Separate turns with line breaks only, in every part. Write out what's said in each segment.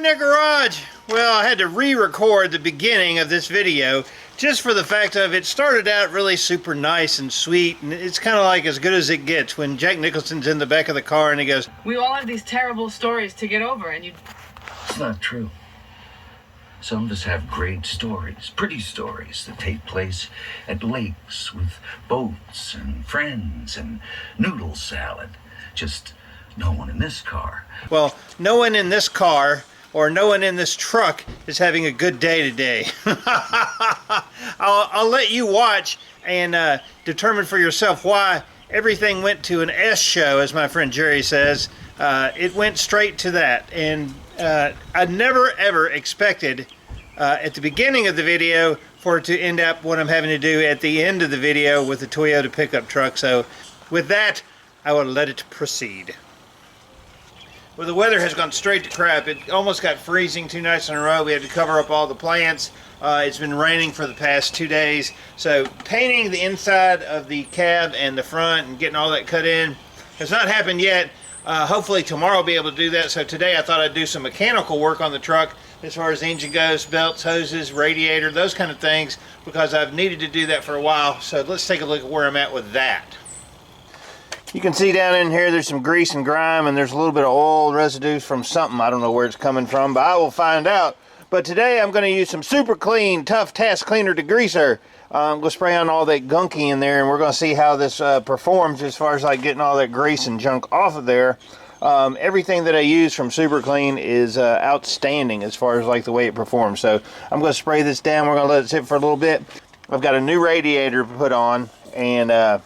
in their garage. Well, I had to re-record the beginning of this video just for the fact of it started out really super nice and sweet, and it's kind of like as good as it gets when Jack Nicholson's in the back of the car and he goes,
"We all have these terrible stories to get over," and you...
It's not true. Some of us have great stories, pretty stories that take place at lakes with boats and friends and noodle salad. Just no one in this car.
Well, no one in this car or no one in this truck is having a good day today. I'll let you watch and determine for yourself why everything went to an S show, as my friend Jerry says. It went straight to that, and I never ever expected at the beginning of the video for it to end up what I'm having to do at the end of the video with the Toyota pickup truck. So with that, I will let it proceed. Well, the weather has gone straight to crap. It almost got freezing 2 nights in a row. We had to cover up all the plants. It's been raining for the past 2 days. So painting the inside of the cab and the front and getting all that cut in has not happened yet. Hopefully tomorrow I'll be able to do that. So today I thought I'd do some mechanical work on the truck as far as the engine goes, belts, hoses, radiator, those kind of things, because I've needed to do that for a while. So let's take a look at where I'm at with that. You can see down in here there's some grease and grime, and there's a little bit of oil residues from something. I don't know where it's coming from, but I will find out. But today I'm going to use some super clean, tough task cleaner degreaser. I'm going to spray on all that gunky in there, and we're going to see how this performs as far as like getting all that grease and junk off of there. Everything that I use from Super Clean is outstanding as far as like the way it performs. So I'm going to spray this down. We're going to let it sit for a little bit. I've got a new radiator put on, and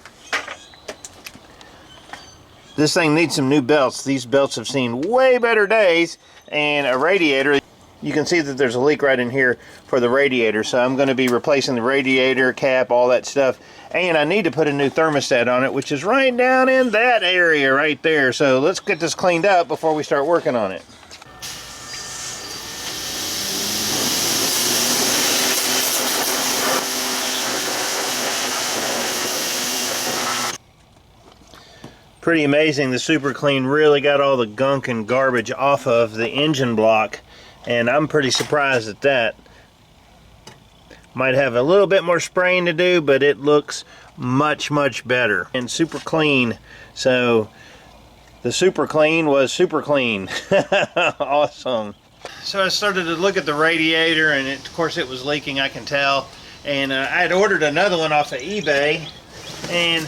this thing needs some new belts. These belts have seen way better days, and a radiator, you can see that there's a leak right in here for the radiator. So I'm going to be replacing the radiator cap, all that stuff. And I need to put a new thermostat on it, which is right down in that area right there. So let's get this cleaned up before we start working on it. Pretty amazing. The Super Clean really got all the gunk and garbage off of the engine block, and I'm pretty surprised at that. Might have a little bit more spraying to do, but it looks much better and super clean. So the Super Clean was super clean. Awesome. So I started to look at the radiator, and of course it was leaking, I can tell. And I had ordered another one off of eBay, and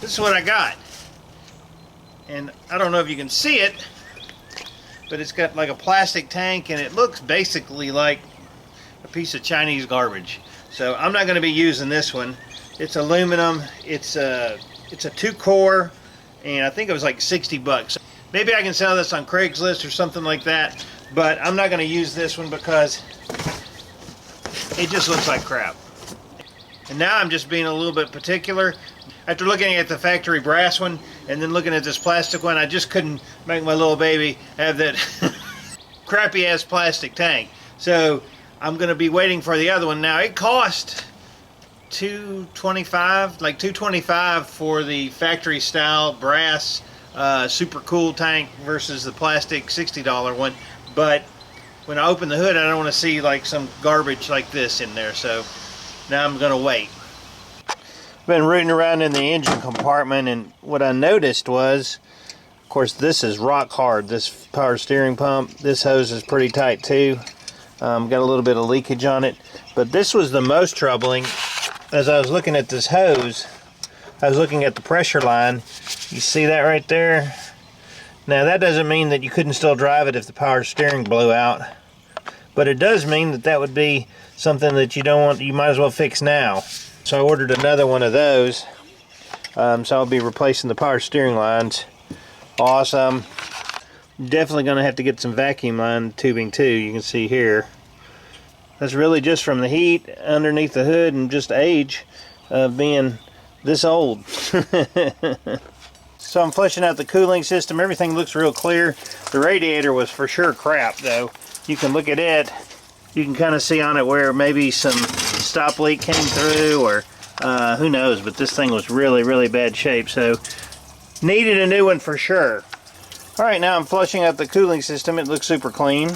this is what I got. And I don't know if you can see it, but it's got like a plastic tank, and it looks basically like a piece of Chinese garbage. So I'm not going to be using this one. It's aluminum. It's a 2-core, and I think it was like 60 bucks. Maybe I can sell this on Craigslist or something like that, but I'm not going to use this one because it just looks like crap. And now I'm just being a little bit particular. After looking at the factory brass one and then looking at this plastic one, I just couldn't make my little baby have that crappy ass plastic tank. So I'm going to be waiting for the other one. Now it cost $225, like $225 for the factory style brass super cool tank versus the plastic $60 one. But when I open the hood, I don't want to see like some garbage like this in there. So now I'm going to wait. Been rooting around in the engine compartment, and what I noticed was, of course, this is rock hard, this power steering pump. This hose is pretty tight too. Got a little bit of leakage on it, but this was the most troubling. As I was looking at this hose, I was looking at the pressure line. You see that right there? Now that doesn't mean that you couldn't still drive it if the power steering blew out, but it does mean that that would be something that you don't want, you might as well fix now. So I ordered another one of those. So I'll be replacing the power steering lines. Awesome. Definitely going to have to get some vacuum line tubing too. You can see here. That's really just from the heat underneath the hood and just age of being this old. So I'm flushing out the cooling system. Everything looks real clear. The radiator was for sure crap though. You can look at it. You can kind of see on it where maybe some stop leak came through, or who knows, but this thing was really bad shape, so needed a new one for sure. Alright, now I'm flushing out the cooling system. It looks super clean.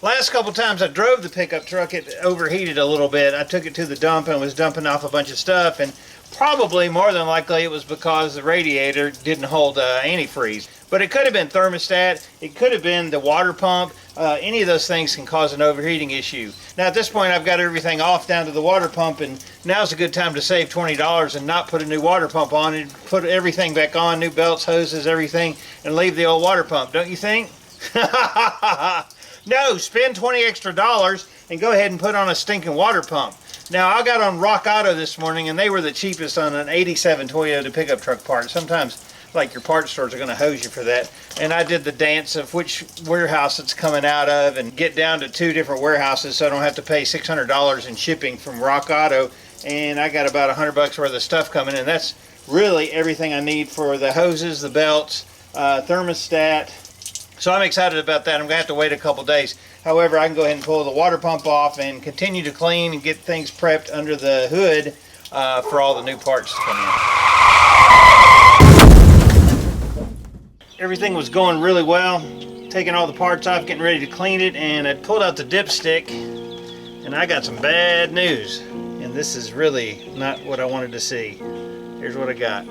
Last couple times I drove the pickup truck, it overheated a little bit. I took it to the dump and was dumping off a bunch of stuff, and probably more than likely it was because the radiator didn't hold antifreeze. But it could have been thermostat, it could have been the water pump. Any of those things can cause an overheating issue. Now at this point I've got everything off down to the water pump, and now's a good time to save $20 and not put a new water pump on and put everything back on, new belts, hoses, everything, and leave the old water pump, don't you think? No, spend $20 extra and go ahead and put on a stinking water pump. Now, I got on Rock Auto this morning, and they were the cheapest on an 87 Toyota pickup truck part. Sometimes, like, your parts stores are going to hose you for that. And I did the dance of which warehouse it's coming out of and get down to 2 different warehouses so I don't have to pay $600 in shipping from Rock Auto. And I got about $100 worth of stuff coming in. That's really everything I need for the hoses, the belts, thermostat. So I'm excited about that. I'm going to have to wait a couple days. However, I can go ahead and pull the water pump off and continue to clean and get things prepped under the hood for all the new parts to come in. Everything was going really well. Taking all the parts off, getting ready to clean it, and I pulled out the dipstick, and I got some bad news. And this is really not what I wanted to see. Here's what I got.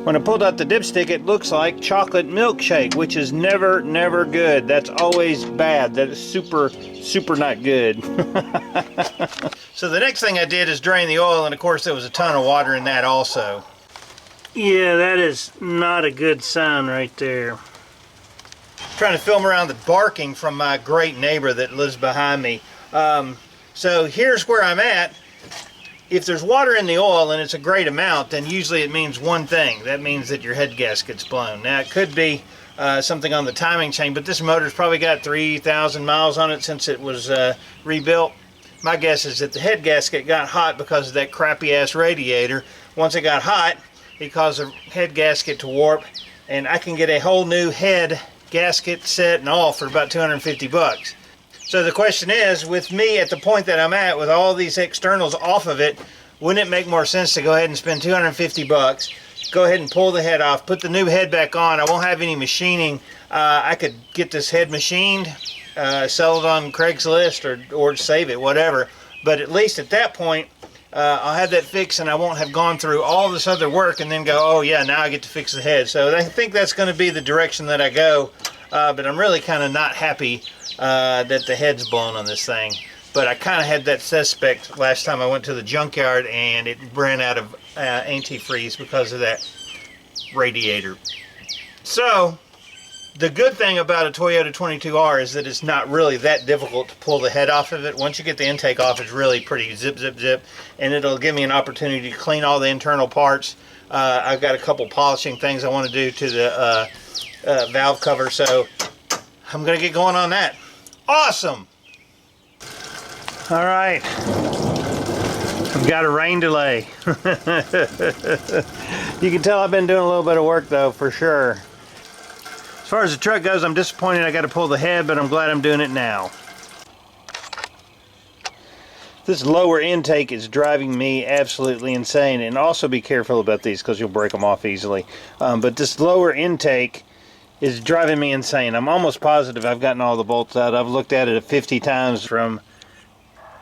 When I pulled out the dipstick, it looks like chocolate milkshake, which is never good. That's always bad. That is super not good. So the next thing I did is drain the oil, and of course there was a ton of water in that also. Yeah, that is not a good sign right there. Trying to film around the barking from my great neighbor that lives behind me. So here's where I'm at. If there's water in the oil and it's a great amount, then usually it means one thing. That means that your head gasket's blown. Now it could be something on the timing chain, but this motor's probably got 3,000 miles on it since it was rebuilt. My guess is that the head gasket got hot because of that crappy ass radiator. Once it got hot, it caused the head gasket to warp, and I can get a whole new head gasket set and all for about 250 bucks. So the question is, with me at the point that I'm at, with all these externals off of it, wouldn't it make more sense to go ahead and spend 250 bucks, go ahead and pull the head off, put the new head back on? I won't have any machining. I could get this head machined, sell it on Craigslist or save it, whatever. But at least at that point, I'll have that fixed, and I won't have gone through all this other work and then go, oh yeah, now I get to fix the head. So I think that's going to be the direction that I go. But I'm really kind of not happy that the head's blown on this thing. But I kind of had that suspect last time I went to the junkyard, and it ran out of antifreeze because of that radiator. So the good thing about a Toyota 22R is that it's not really that difficult to pull the head off of it. Once you get the intake off, it's really pretty zip, and it'll give me an opportunity to clean all the internal parts. I've got a couple polishing things I want to do to the valve cover, so I'm going to get going on that. Awesome! Alright, I've got a rain delay. You can tell I've been doing a little bit of work though, for sure. As far as the truck goes, I'm disappointed I got to pull the head, but I'm glad I'm doing it now. This lower intake is driving me absolutely insane, and also be careful about these because you'll break them off easily. But this lower intake is driving me insane. I'm almost positive I've gotten all the bolts out. I've looked at it 50 times from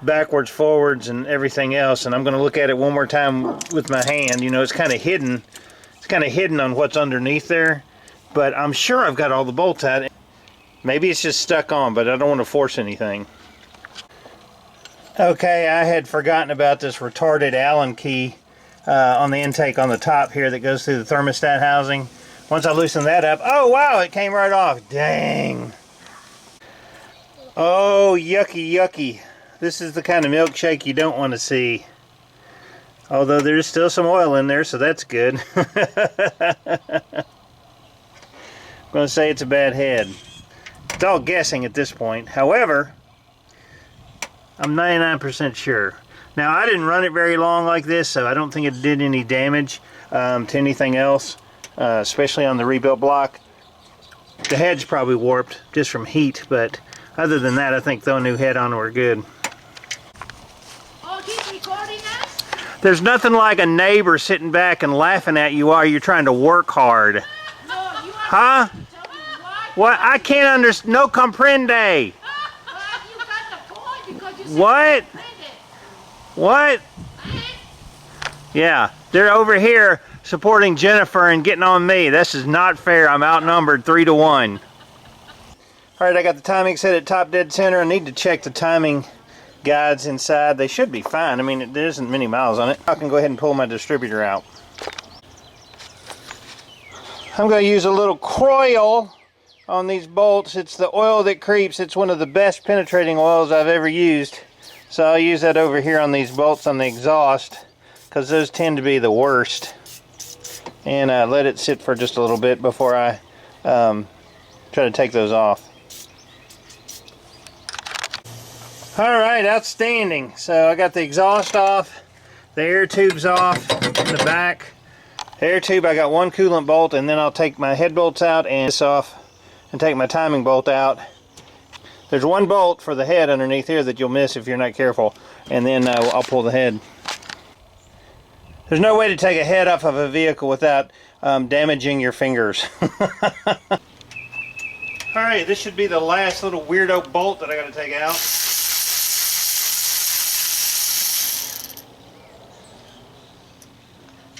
backwards, forwards, and everything else, and I'm going to look at it one more time with my hand. You know, it's kind of hidden. It's kind of hidden on what's underneath there, but I'm sure I've got all the bolts out. Maybe it's just stuck on, but I don't want to force anything. Okay, I had forgotten about this retarded Allen key on the intake on the top here that goes through the thermostat housing. Once I loosen that up, oh wow, it came right off. Dang. Oh, yucky. This is the kind of milkshake you don't want to see. Although there's still some oil in there, so that's good. I'm going to say it's a bad head. It's all guessing at this point. However, I'm 99% sure. Now, I didn't run it very long like this, so I don't think it did any damage to anything else. Especially on the rebuilt block. The head's probably warped just from heat, but other than that, I think throwing a new head on we're good.
Oh, he's recording us?
There's nothing like a neighbor sitting back and laughing at you while you're trying to work hard.
No, you
Huh?
have to tell me why.
What? I can't understand. No comprende. What? What? Yeah, they're over here supporting Jennifer and getting on me. This is not fair. I'm outnumbered 3-1. All right, I got the timing set at top dead center. I need to check the timing guides inside. They should be fine. I mean, there isn't many miles on it. I can go ahead and pull my distributor out. I'm going to use a little Croil on these bolts. It's the oil that creeps. It's one of the best penetrating oils I've ever used. So I'll use that over here on these bolts on the exhaust, because those tend to be the worst. And let it sit for just a little bit before I try to take those off. Alright, outstanding. So I got the exhaust off, the air tubes off in the back. The air tube, I got one coolant bolt, and then I'll take my head bolts out and this off and take my timing bolt out. There's one bolt for the head underneath here that you'll miss if you're not careful, and then I'll pull the head. There's no way to take a head off of a vehicle without damaging your fingers. Alright, this should be the last little weirdo bolt that I got to take out.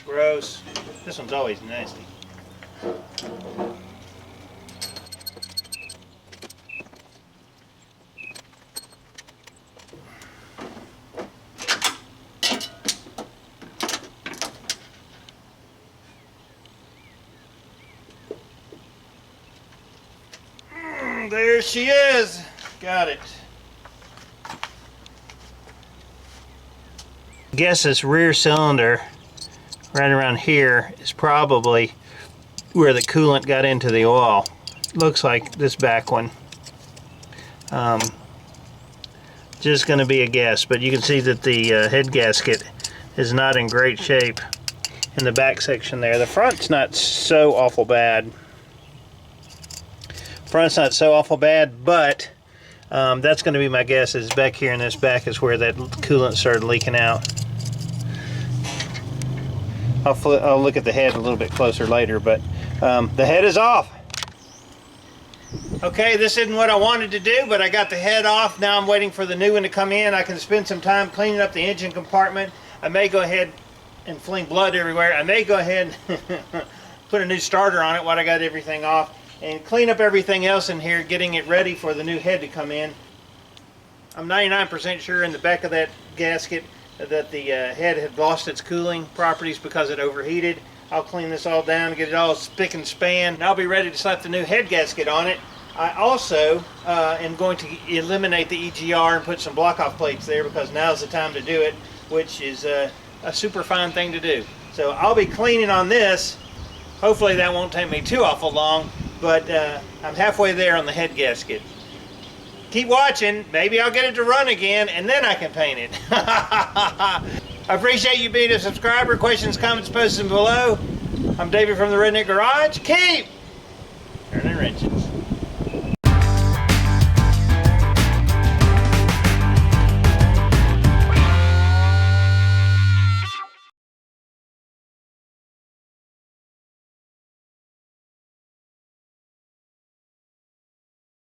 Gross. This one's always nasty. There she is. Got it. I guess this rear cylinder right around here is probably where the coolant got into the oil. Looks like this back one. Just going to be a guess, but you can see that the head gasket is not in great shape in the back section there. The front's not so awful bad. Front's not so awful bad, but that's going to be my guess, is back here in this back is where that coolant started leaking out. I'll look at the head a little bit closer later, but the head is off. Okay, this isn't what I wanted to do, but I got the head off. Now I'm waiting for the new one to come in. I can spend some time cleaning up the engine compartment. I may go ahead and fling blood everywhere. I may go ahead and put a new starter on it while I got everything off, and clean up everything else in here, getting it ready for the new head to come in. I'm 99% sure in the back of that gasket that the head had lost its cooling properties because it overheated. I'll clean this all down, get it all spick and span, and I'll be ready to slap the new head gasket on it. I also am going to eliminate the EGR and put some block-off plates there, because now's the time to do it, which is a super fine thing to do. So I'll be cleaning on this. Hopefully that won't take me too awful long, but I'm halfway there on the head gasket. Keep watching. Maybe I'll get it to run again, and then I can paint it. I appreciate you being a subscriber. Questions, comments, post them below. I'm David from the Redneck Garage. Keep